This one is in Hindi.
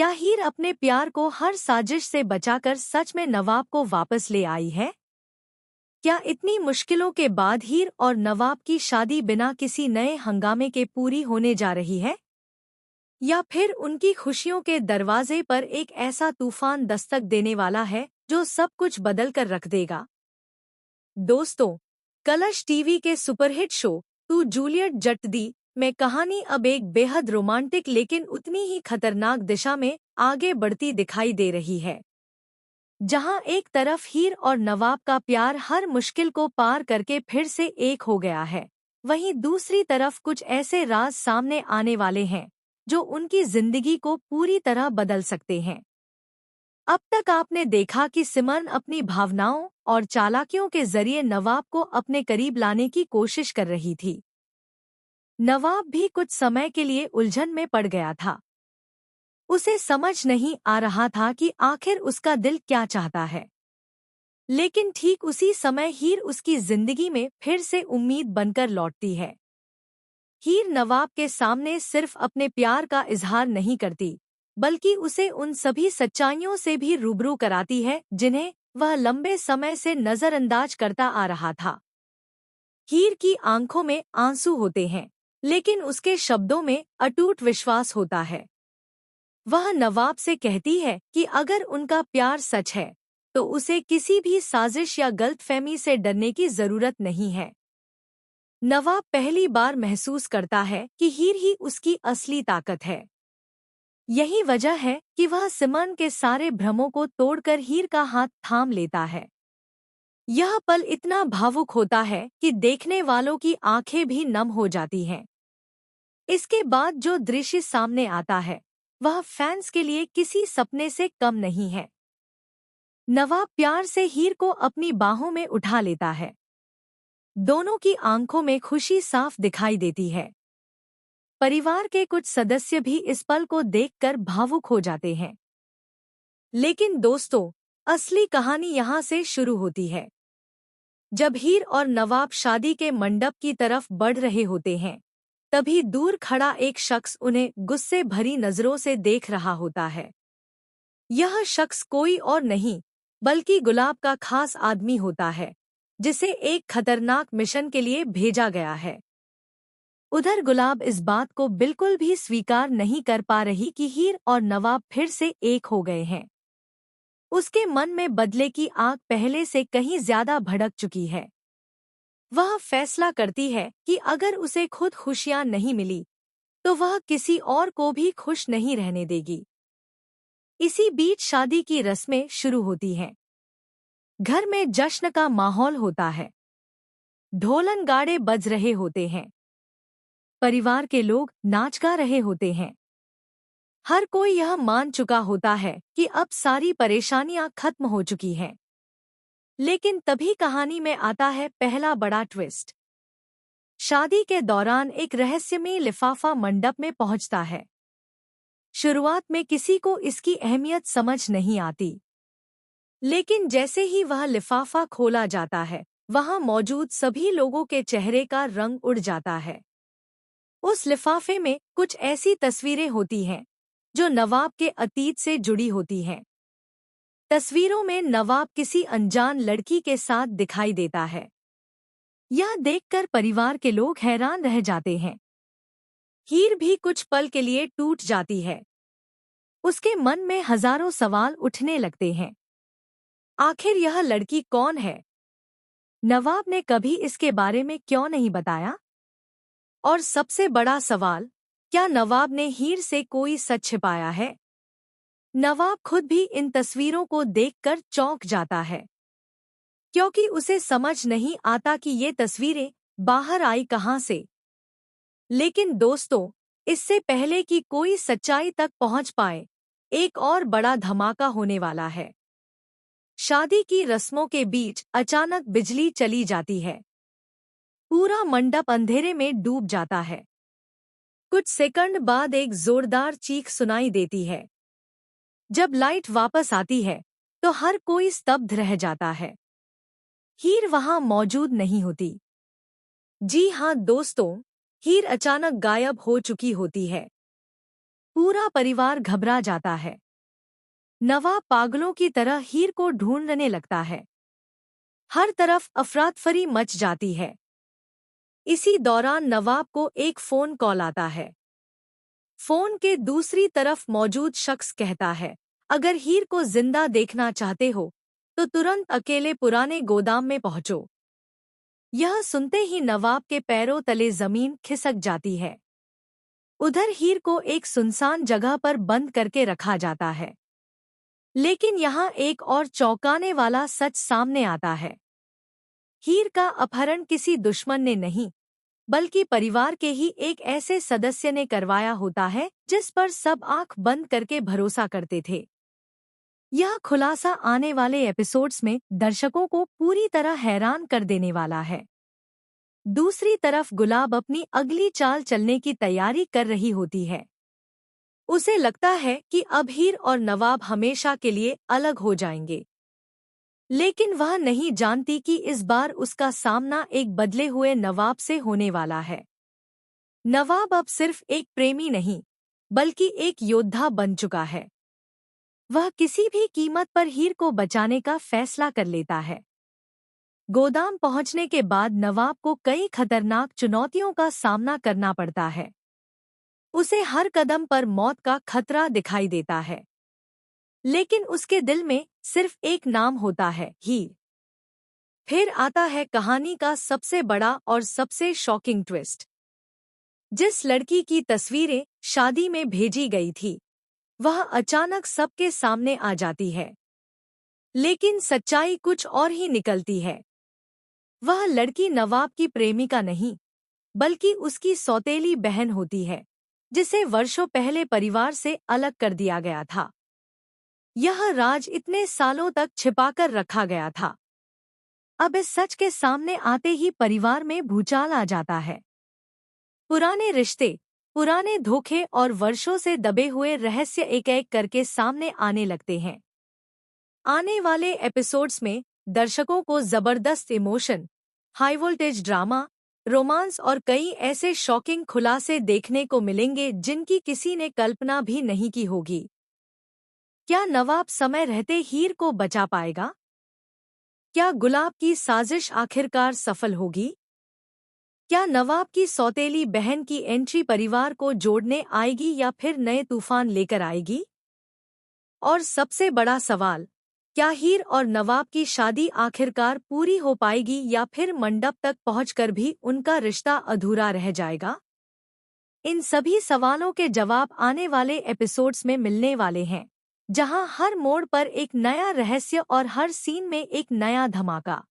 क्या हीर अपने प्यार को हर साजिश से बचाकर सच में नवाब को वापस ले आई है? क्या इतनी मुश्किलों के बाद हीर और नवाब की शादी बिना किसी नए हंगामे के पूरी होने जा रही है? या फिर उनकी खुशियों के दरवाजे पर एक ऐसा तूफान दस्तक देने वाला है जो सब कुछ बदल कर रख देगा? दोस्तों, कलश टीवी के सुपरहिट शो तू जूलियट जट दी में कहानी अब एक बेहद रोमांटिक लेकिन उतनी ही खतरनाक दिशा में आगे बढ़ती दिखाई दे रही है। जहां एक तरफ हीर और नवाब का प्यार हर मुश्किल को पार करके फिर से एक हो गया है, वहीं दूसरी तरफ कुछ ऐसे राज सामने आने वाले हैं जो उनकी जिंदगी को पूरी तरह बदल सकते हैं। अब तक आपने देखा कि सिमरन अपनी भावनाओं और चालाकियों के जरिए नवाब को अपने करीब लाने की कोशिश कर रही थी। नवाब भी कुछ समय के लिए उलझन में पड़ गया था। उसे समझ नहीं आ रहा था कि आखिर उसका दिल क्या चाहता है। लेकिन ठीक उसी समय हीर उसकी जिंदगी में फिर से उम्मीद बनकर लौटती है। हीर नवाब के सामने सिर्फ अपने प्यार का इजहार नहीं करती, बल्कि उसे उन सभी सच्चाइयों से भी रूबरू कराती है जिन्हें वह लंबे समय से नजरअंदाज करता आ रहा था। हीर की आंखों में आंसू होते हैं, लेकिन उसके शब्दों में अटूट विश्वास होता है। वह नवाब से कहती है कि अगर उनका प्यार सच है तो उसे किसी भी साजिश या गलतफहमी से डरने की जरूरत नहीं है। नवाब पहली बार महसूस करता है कि हीर ही उसकी असली ताकत है। यही वजह है कि वह सिमरन के सारे भ्रमों को तोड़कर हीर का हाथ थाम लेता है। यह पल इतना भावुक होता है कि देखने वालों की आंखें भी नम हो जाती हैं। इसके बाद जो दृश्य सामने आता है वह फैंस के लिए किसी सपने से कम नहीं है। नवाब प्यार से हीर को अपनी बाहों में उठा लेता है। दोनों की आंखों में खुशी साफ दिखाई देती है। परिवार के कुछ सदस्य भी इस पल को देखकर भावुक हो जाते हैं। लेकिन दोस्तों, असली कहानी यहाँ से शुरू होती है। जब हीर और नवाब शादी के मंडप की तरफ बढ़ रहे होते हैं, तभी दूर खड़ा एक शख्स उन्हें गुस्से भरी नजरों से देख रहा होता है। यह शख्स कोई और नहीं बल्कि गुलाब का खास आदमी होता है, जिसे एक खतरनाक मिशन के लिए भेजा गया है। उधर गुलाब इस बात को बिल्कुल भी स्वीकार नहीं कर पा रही कि हीर और नवाब फिर से एक हो गए हैं। उसके मन में बदले की आग पहले से कहीं ज्यादा भड़क चुकी है। वह फैसला करती है कि अगर उसे खुद खुशियां नहीं मिली तो वह किसी और को भी खुश नहीं रहने देगी। इसी बीच शादी की रस्में शुरू होती हैं। घर में जश्न का माहौल होता है। ढोलन गाड़े बज रहे होते हैं। परिवार के लोग नाच गा रहे होते हैं। हर कोई यह मान चुका होता है कि अब सारी परेशानियां खत्म हो चुकी हैं। लेकिन तभी कहानी में आता है पहला बड़ा ट्विस्ट। शादी के दौरान एक रहस्यमयी लिफाफा मंडप में पहुंचता है। शुरुआत में किसी को इसकी अहमियत समझ नहीं आती, लेकिन जैसे ही वह लिफाफा खोला जाता है, वहां मौजूद सभी लोगों के चेहरे का रंग उड़ जाता है। उस लिफाफे में कुछ ऐसी तस्वीरें होती हैं जो नवाब के अतीत से जुड़ी होती हैं। तस्वीरों में नवाब किसी अनजान लड़की के साथ दिखाई देता है। यह देखकर परिवार के लोग हैरान रह जाते हैं। हीर भी कुछ पल के लिए टूट जाती है। उसके मन में हजारों सवाल उठने लगते हैं। आखिर यह लड़की कौन है? नवाब ने कभी इसके बारे में क्यों नहीं बताया? और सबसे बड़ा सवाल, क्या नवाब ने हीर से कोई सच छिपाया है? नवाब खुद भी इन तस्वीरों को देखकर चौंक जाता है, क्योंकि उसे समझ नहीं आता कि ये तस्वीरें बाहर आई कहां से। लेकिन दोस्तों, इससे पहले कि कोई सच्चाई तक पहुंच पाए, एक और बड़ा धमाका होने वाला है। शादी की रस्मों के बीच अचानक बिजली चली जाती है। पूरा मंडप अंधेरे में डूब जाता है। कुछ सेकंड बाद एक जोरदार चीख सुनाई देती है। जब लाइट वापस आती है तो हर कोई स्तब्ध रह जाता है। हीर वहां मौजूद नहीं होती। जी हां दोस्तों, हीर अचानक गायब हो चुकी होती है। पूरा परिवार घबरा जाता है। नवाब पागलों की तरह हीर को ढूंढने लगता है। हर तरफ अफरातफरी मच जाती है। इसी दौरान नवाब को एक फोन कॉल आता है। फोन के दूसरी तरफ मौजूद शख्स कहता है, अगर हीर को जिंदा देखना चाहते हो तो तुरंत अकेले पुराने गोदाम में पहुंचो। यह सुनते ही नवाब के पैरों तले जमीन खिसक जाती है। उधर हीर को एक सुनसान जगह पर बंद करके रखा जाता है। लेकिन यहाँ एक और चौंकाने वाला सच सामने आता है। हीर का अपहरण किसी दुश्मन ने नहीं, बल्कि परिवार के ही एक ऐसे सदस्य ने करवाया होता है जिस पर सब आंख बंद करके भरोसा करते थे। यह खुलासा आने वाले एपिसोड्स में दर्शकों को पूरी तरह हैरान कर देने वाला है। दूसरी तरफ गुलाब अपनी अगली चाल चलने की तैयारी कर रही होती है। उसे लगता है कि अब हीर और नवाब हमेशा के लिए अलग हो जाएंगे। लेकिन वह नहीं जानती कि इस बार उसका सामना एक बदले हुए नवाब से होने वाला है। नवाब अब सिर्फ एक प्रेमी नहीं, बल्कि एक योद्धा बन चुका है। वह किसी भी कीमत पर हीर को बचाने का फैसला कर लेता है। गोदाम पहुंचने के बाद नवाब को कई खतरनाक चुनौतियों का सामना करना पड़ता है। उसे हर कदम पर मौत का खतरा दिखाई देता है। लेकिन उसके दिल में सिर्फ एक नाम होता है, हीर। फिर आता है कहानी का सबसे बड़ा और सबसे शॉकिंग ट्विस्ट। जिस लड़की की तस्वीरें शादी में भेजी गई थी, वह अचानक सबके सामने आ जाती है। लेकिन सच्चाई कुछ और ही निकलती है। वह लड़की नवाब की प्रेमिका नहीं, बल्कि उसकी सौतेली बहन होती है, जिसे वर्षों पहले परिवार से अलग कर दिया गया था। यह राज इतने सालों तक छिपाकर रखा गया था। अब इस सच के सामने आते ही परिवार में भूचाल आ जाता है। पुराने रिश्ते, पुराने धोखे और वर्षों से दबे हुए रहस्य एक एक करके सामने आने लगते हैं। आने वाले एपिसोड्स में दर्शकों को जबरदस्त emotion, high voltage drama, romance और कई ऐसे शॉकिंग खुलासे देखने को मिलेंगे जिनकी किसी ने कल्पना भी नहीं की होगी। क्या नवाब समय रहते हीर को बचा पाएगा? क्या गुलाब की साजिश आखिरकार सफल होगी? क्या नवाब की सौतेली बहन की एंट्री परिवार को जोड़ने आएगी या फिर नए तूफान लेकर आएगी? और सबसे बड़ा सवाल, क्या हीर और नवाब की शादी आखिरकार पूरी हो पाएगी या फिर मंडप तक पहुंचकर भी उनका रिश्ता अधूरा रह जाएगा? इन सभी सवालों के जवाब आने वाले एपिसोड्स में मिलने वाले हैं, जहां हर मोड़ पर एक नया रहस्य और हर सीन में एक नया धमाका।